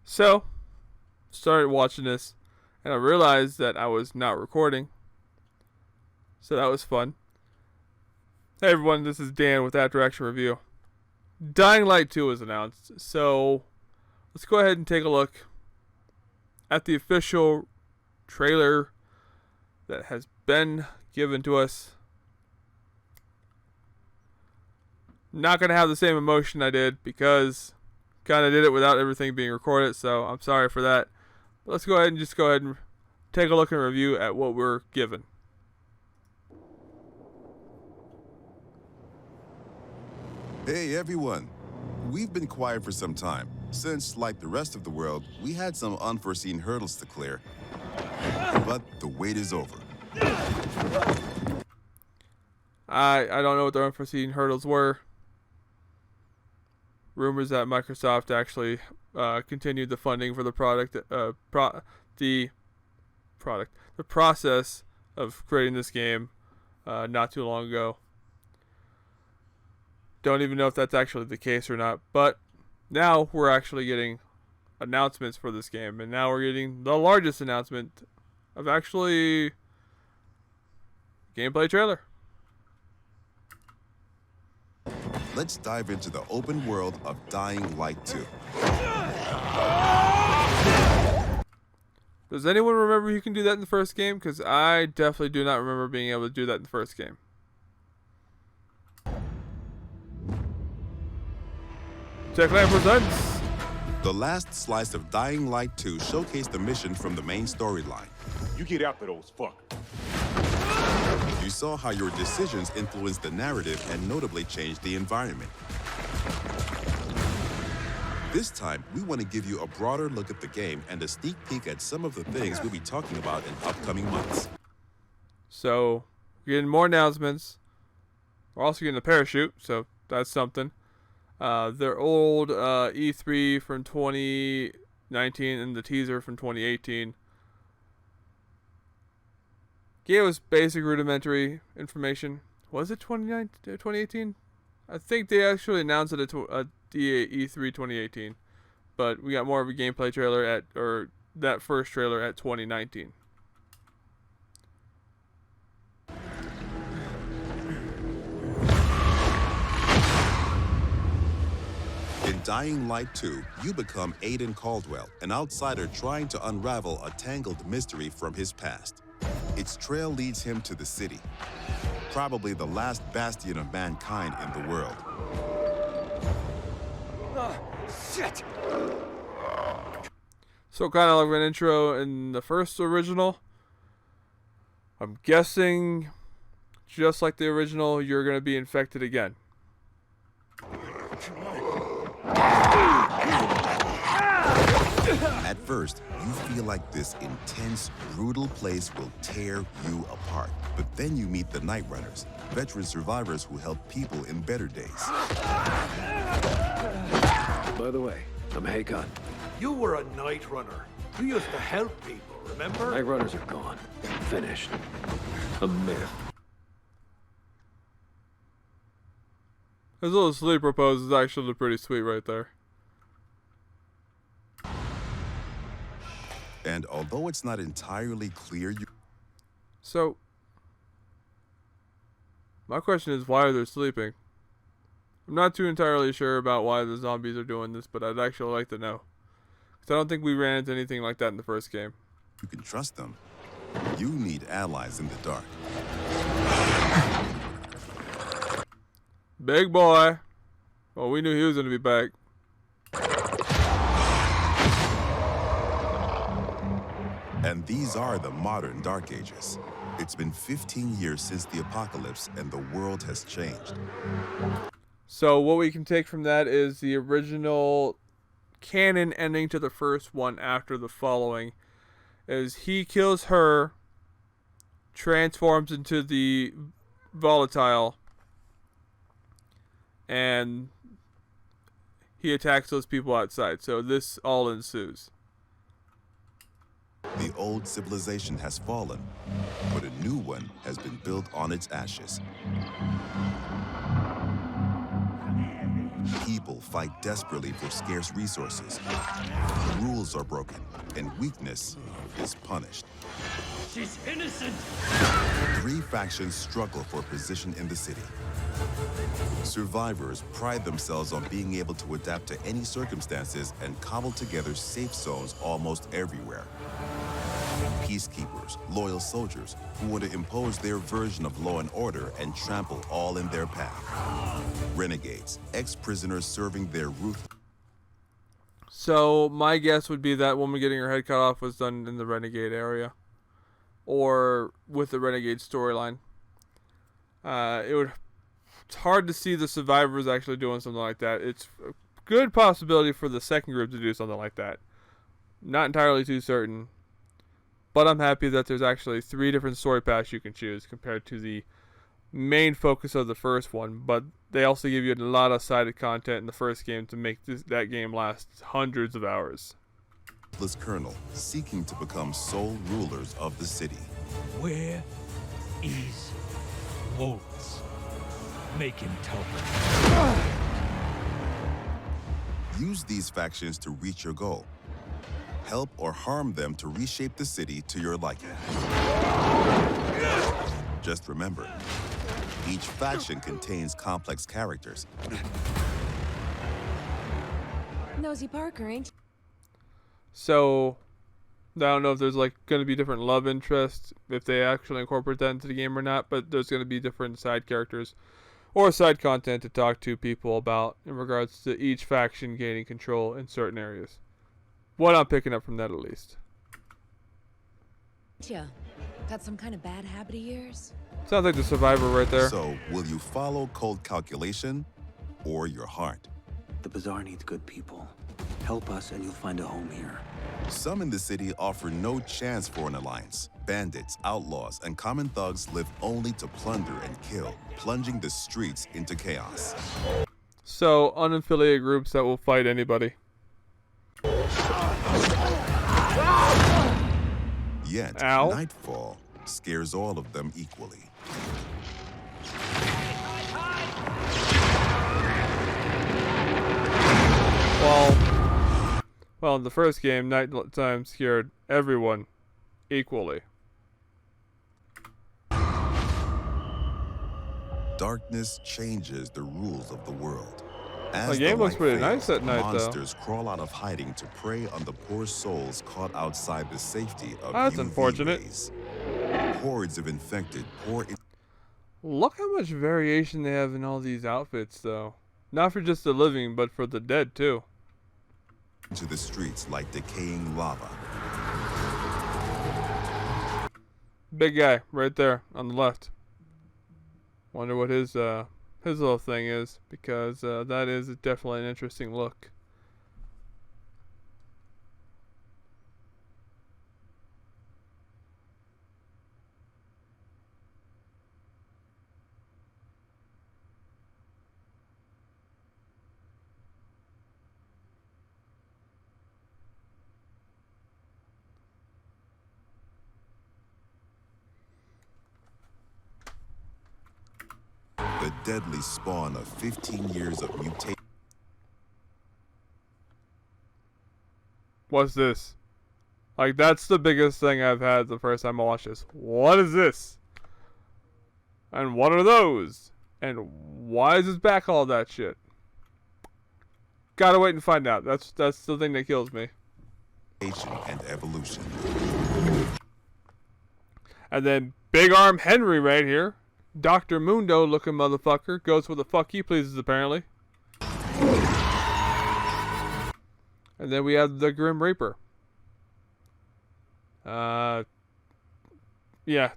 So, started watching this, and I realized that I was not recording. So that was fun. Hey everyone, this is Dan with After Action Review. Dying Light 2 was announced, so let's go ahead and take a look at the official trailer that has been given to us. Not going to have the same emotion I did because kind of did it without everything being recorded, so I'm sorry for that. But let's go ahead and take a look and review at what we're given. Hey everyone! We've been quiet for some time, since, like the rest of the world, we had some unforeseen hurdles to clear. But the wait is over. I don't know what the unforeseen hurdles were. Rumors that Microsoft actually continued the funding for the the process of creating this game not too long ago. Don't even know if that's actually the case or not, but now we're actually getting announcements for this game, and now we're getting the largest announcement of actually gameplay trailer. Let's dive into the open world of Dying Light 2. Does anyone remember you can do that in the first game? Because I definitely do not remember being able to do that in the first game. Techland presents. The last slice of Dying Light 2 showcased the mission from the main storyline. You get after those fuckers. You saw how your decisions influenced the narrative and notably changed the environment. This time, we want to give you a broader look at the game and a sneak peek at some of the things we'll be talking about in upcoming months. So, we're getting more announcements. We're also getting a parachute, so that's something. Their old E3 from 2019 and the teaser from 2018 gave us basic rudimentary information. Was it 2018? I think they actually announced it at E3 2018, but we got more of a gameplay trailer that first trailer at 2019. In Dying Light 2, you become Aiden Caldwell, an outsider trying to unravel a tangled mystery from his past. Its trail leads him to the city, probably the last bastion of mankind in the world. Shit! So kind of like an intro in the first original. I'm guessing, just like the original, you're going to be infected again. At first, you feel like this intense, brutal place will tear you apart. But then you meet the Night Runners, veteran survivors who help people in better days. By the way, I'm Hakon. You were a night runner. You used to help people, remember? Night runners are gone. Finished. A myth. His little sleeper pose is actually pretty sweet right there. And although it's not entirely clear, So, my question is, why are they sleeping? I'm not too entirely sure about why the zombies are doing this, but I'd actually like to know. Because I don't think we ran into anything like that in the first game. you can trust them. You need allies in the dark. Big boy. Well, we knew he was going to be back. And these are the modern Dark Ages. It's been 15 years since the apocalypse, and the world has changed. So what we can take from that is the original canon ending to the first one after the following is he kills her, transforms into the volatile, and he attacks those people outside. So this all ensues. The old civilization has fallen, but a new one has been built on its ashes. People people fight desperately for scarce resources. Rules are broken, and weakness is punished. She's innocent! 3 factions struggle for position in the city. Survivors pride themselves on being able to adapt to any circumstances and cobble together safe zones almost everywhere. Peacekeepers, loyal soldiers who want to impose their version of law and order and trample all in their path. Renegades, ex-prisoners serving their ruthless. So my guess would be that woman getting her head cut off was done in the Renegade area, or with the Renegade storyline. It's hard to see the survivors actually doing something like that. It's a good possibility for the second group to do something like that. Not entirely too certain, but I'm happy that there's actually 3 different story paths you can choose compared to the main focus of the first one. But they also give you a lot of sided content in the first game to make that game last hundreds of hours. Colonel seeking to become sole rulers of the city. Where is Waltz? Make him talk. Use these factions to reach your goal. Help or harm them to reshape the city to your liking. Just remember, each faction contains complex characters. Nosy Parker, ain't you? So, I don't know if there's like going to be different love interests, if they actually incorporate that into the game or not, but there's going to be different side characters or side content to talk to people about in regards to each faction gaining control in certain areas. What I'm picking up from that, at least. Yeah. Got some kind of bad habit of yours? Sounds like the survivor right there. So, will you follow cold calculation or your heart? The Bazaar needs good people. Help us and you'll find a home here. Some in the city offer no chance for an alliance. Bandits, outlaws, and common thugs live only to plunder and kill, plunging the streets into chaos. So, unaffiliated groups that will fight anybody. Yet, Ow. nightfall scares all of them equally. Well, in the first game, nighttime scared everyone equally. Darkness changes the rules of the world. The game looks light pretty fails, nice at night, though. monsters crawl out of hiding to prey on the poor souls caught outside the safety of That's UV unfortunate. rays. Hordes of infected pour Look how much variation they have in all these outfits, though. Not for just the living, but for the dead, too. into the streets like decaying lava. Big guy, right there, on the left. Wonder what his little thing is, because that is definitely an interesting look. The deadly spawn of 15 years of mutation. What's this? Like, that's the biggest thing I've had the first time I watched this. What is this? And what are those? And why is his back all that shit? Gotta wait and find out. That's the thing that kills me. And evolution. And then Big Arm Henry right here. Dr. Mundo looking motherfucker. Goes for the fuck he pleases, apparently. And then we have the Grim Reaper. Yeah,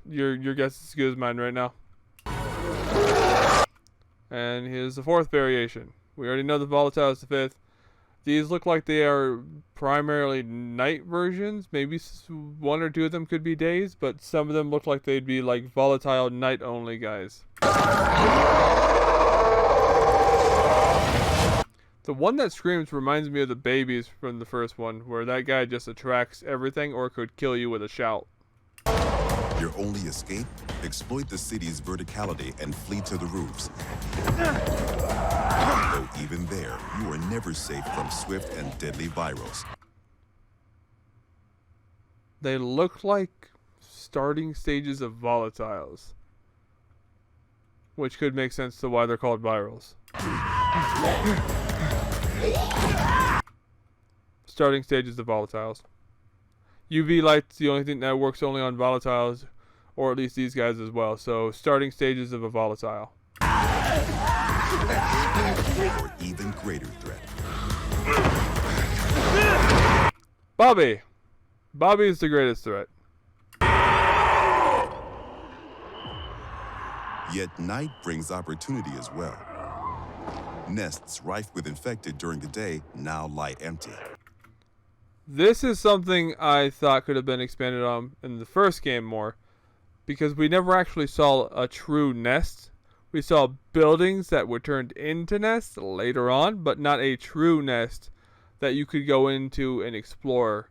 your guess is as good as mine right now. And here's the fourth variation. We already know the Volatile is the fifth. These look like they are primarily night versions. Maybe one or two of them could be days, but some of them look like they'd be like Volatile night only guys. The one that screams reminds me of the babies from the first one, where that guy just attracts everything or could kill you with a shout. Your only escape? Exploit the city's verticality and flee to the roofs. Though even there, you are never safe from swift and deadly virals. They look like starting stages of volatiles, which could make sense to why they're called virals. Starting stages of volatiles. UV light's the only thing that works only on volatiles, or at least these guys as well. So starting stages of a volatile. Or even greater threat. Bobby. Bobby is the greatest threat. Yet night brings opportunity as well. Nests rife with infected during the day now lie empty. This is something I thought could have been expanded on in the first game more, because we never actually saw a true nest. We saw buildings that were turned into nests later on, but not a true nest that you could go into and explore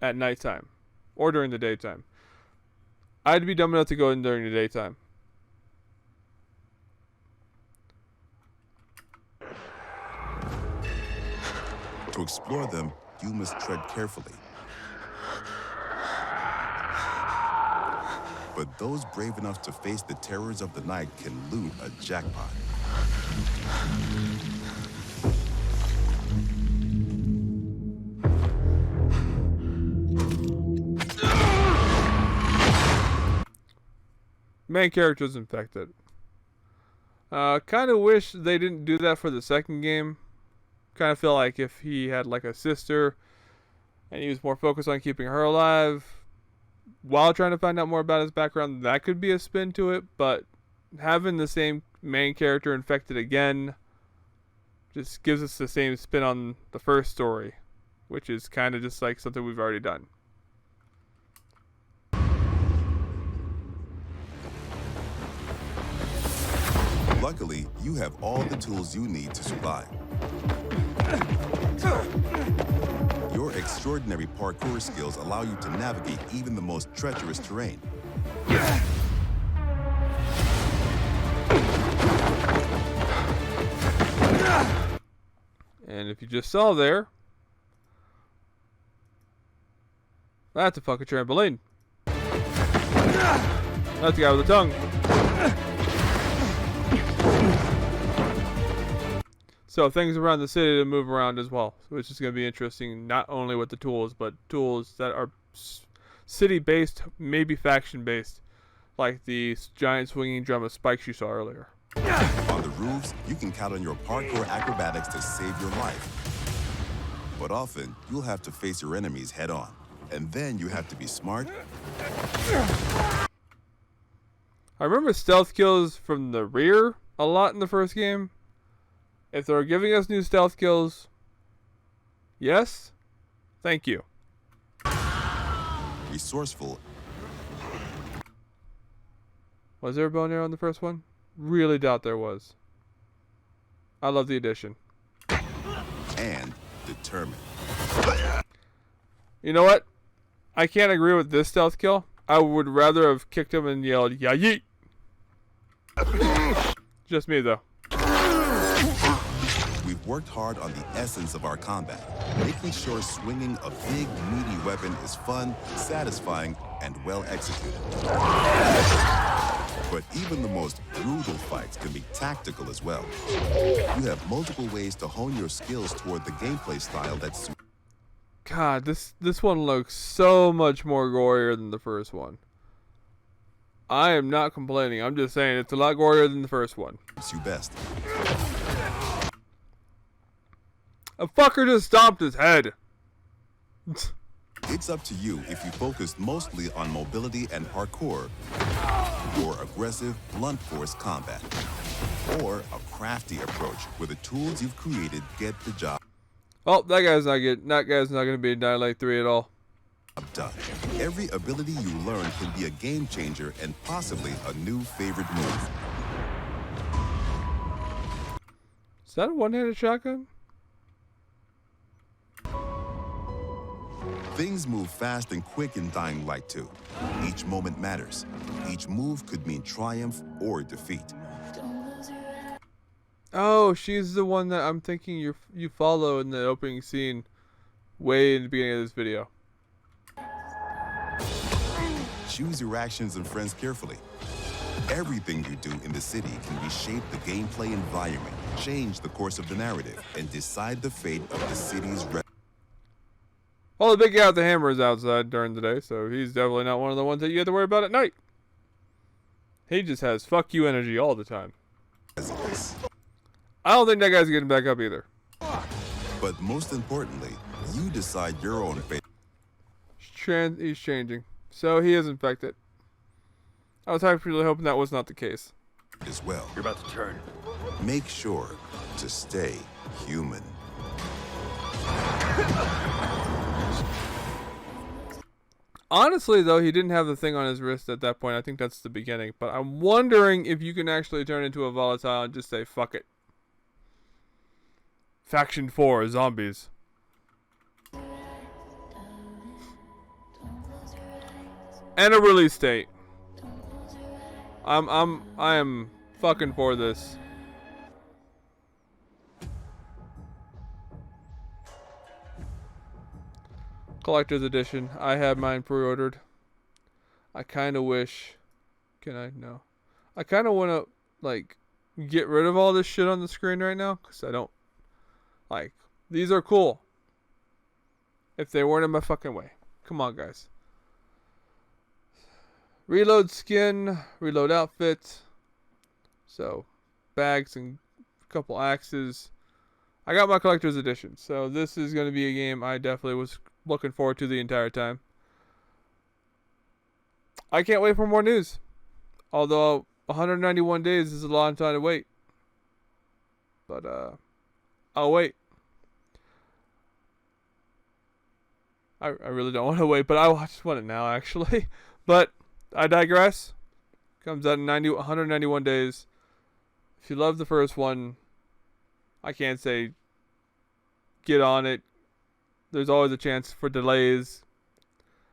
at nighttime or during the daytime. I'd be dumb enough to go in during the daytime. To explore them, you must tread carefully. But those brave enough to face the terrors of the night can loot a jackpot. Main character's infected. Kind of wish they didn't do that for the second game. Kind of feel like if he had like a sister and he was more focused on keeping her alive while trying to find out more about his background, that could be a spin to it. But having the same main character infected again just gives us the same spin on the first story, which is kind of just like something we've already done. Luckily, you have all the tools you need to survive. Your extraordinary parkour skills allow you to navigate even the most treacherous terrain. And if you just saw there, that's a fucking trampoline. That's the guy with the tongue. So things around the city to move around as well, which is going to be interesting, not only with the tools, but tools that are city-based, maybe faction-based, like the giant swinging drum of spikes you saw earlier. On the roofs, you can count on your parkour acrobatics to save your life. But often, you'll have to face your enemies head-on, and then you have to be smart. I remember stealth kills from the rear a lot in the first game. If they're giving us new stealth kills, yes, thank you. Resourceful. Was there a bow and arrow in the first one? Really doubt there was. I love the addition. And determined. You know what? I can't agree with this stealth kill. I would rather have kicked him and yelled, "Ya yeet!" Just me, though. We've worked hard on the essence of our combat, making sure swinging a big, meaty weapon is fun, satisfying, and well executed. But even the most brutal fights can be tactical as well. You have multiple ways to hone your skills toward the gameplay style that suits. God, this one looks so much more gorier than the first one. I am not complaining. I'm just saying it's a lot gorier than the first one. You best. A fucker just stomped his head. It's up to you if you focus mostly on mobility and parkour, or aggressive, blunt force combat, or a crafty approach where the tools you've created get the job Oh, that guy's not going to be in Dying Light 3 at all. done. Every ability you learn can be a game changer and possibly a new favorite move. Is that a one-handed shotgun? Things move fast and quick in Dying Light 2. Each moment matters. Each move could mean triumph or defeat. Oh, she's the one that I'm thinking you follow in the opening scene, way in the beginning of this video. Choose your actions and friends carefully. Everything you do in the city can reshape the gameplay environment, change the course of the narrative, and decide the fate of the city's Well, the big guy with the hammer is outside during the day, so he's definitely not one of the ones that you have to worry about at night. He just has fuck you energy all the time. residents. I don't think that guy's getting back up either. But most importantly, you decide your own fate He's changing. So he is infected. I was actually hoping that was not the case. as well. You're about to turn. Make sure to stay human. Honestly, though, he didn't have the thing on his wrist at that point. I think that's the beginning. But I'm wondering if you can actually turn into a volatile and just say, fuck it. Faction 4, zombies. And a release date. I am fucking for this. Collector's edition. I have mine pre-ordered. I kind of wish. Can I? No. I kind of want to like get rid of all this shit on the screen right now because I don't like. These are cool. If they weren't in my fucking way. Come on, guys. Reload skin, reload outfit. So, bags and a couple axes. I got my collector's edition. So this is going to be a game I definitely was looking forward to the entire time. I can't wait for more news. Although 191 days is a long time to wait. But I'll wait. I really don't want to wait, but I just want it now actually. But I digress. Comes out in 191 days. If you love the first one, I can't say get on it. There's always a chance for delays.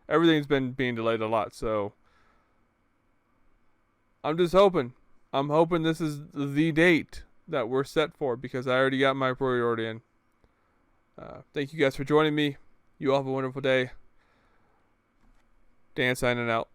Everything's been being delayed a lot, so I'm just hoping. I'm hoping this is the date that we're set for because I already got my pre-order in. Thank you guys for joining me. You all have a wonderful day. Dan signing out.